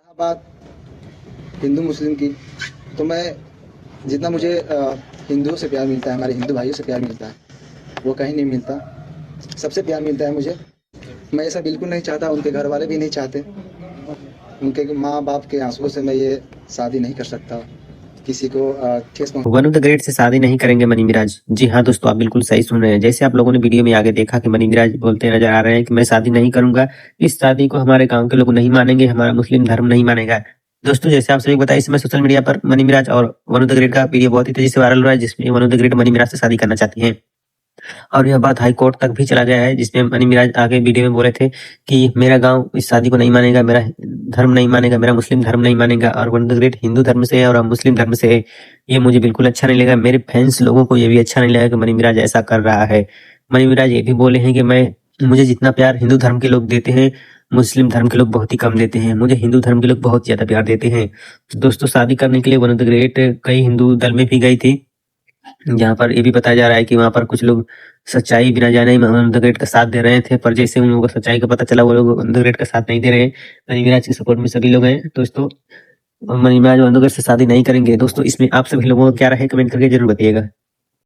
बात हिंदू मुस्लिम की, तो मैं जितना मुझे हिंदुओं से प्यार मिलता है, हमारे हिंदू भाइयों से प्यार मिलता है, वो कहीं नहीं मिलता। सबसे प्यार मिलता है मुझे। मैं ऐसा बिल्कुल नहीं चाहता, उनके घर वाले भी नहीं चाहते। उनके माँ बाप के आंसुओं से मैं ये शादी नहीं कर सकता। किसी को ठेस पहुंच वन ऑफ द ग्रेट से शादी नहीं करेंगे मनी मिराज। जी हाँ दोस्तों, आप बिल्कुल सही सुन रहे हैं। जैसे आप लोगों ने वीडियो में आगे देखा कि मनी मिराज बोलते नजर आ रहे हैं कि मैं शादी नहीं करूंगा, इस शादी को हमारे गांव के लोग नहीं मानेंगे, हमारा मुस्लिम धर्म नहीं मानेगा। दोस्तों जैसे आप सभी को बताया, इस समय सोशल मीडिया पर मनी मिराज और वन ऑफ द ग्रेट का वीडियो बहुत ही तेजी से वायरल हो रहा है, जिसमें One of the Great Money Mirage से शादी करना चाहती है और यह बात हाई कोर्ट तक भी चला गया है, जिसमें मनी मिराज आगे वीडियो में बोले थे कि मेरा गांव इस शादी को नहीं मानेगा, मेरा धर्म नहीं मानेगा, मेरा मुस्लिम धर्म नहीं मानेगा और One of the great Hindu धर्म से है और हम मुस्लिम धर्म से है। ये मुझे बिल्कुल अच्छा नहीं लगा। मेरे फैंस लोगों को ये भी अच्छा नहीं लगा कि मनी मिराज ऐसा कर रहा है। मनी मिराज ये भी बोले हैं कि मुझे जितना प्यार हिंदू धर्म के लोग देते हैं, मुस्लिम धर्म के लोग बहुत ही कम देते हैं, मुझे हिंदू धर्म के लोग बहुत ज्यादा प्यार देते हैं। तो दोस्तों शादी करने के लिए वन ऑफ द ग्रेट कई हिंदू दल में भी गई थी, जहाँ पर ये भी बताया जा रहा है कि वहां पर कुछ लोग सच्चाई बिना जाने ही द ग्रेट का साथ दे रहे थे, पर जैसे उन लोगों को सच्चाई का पता चला वो लोग द ग्रेट का साथ नहीं दे रहे हैं। मनी मिराज के सपोर्ट में सभी लोग हैं दोस्तों। मनी मिराज द ग्रेट से शादी नहीं करेंगे। दोस्तों इसमें आप सभी लोगों को क्या राय है, कमेंट करके जरूर बताइएगा।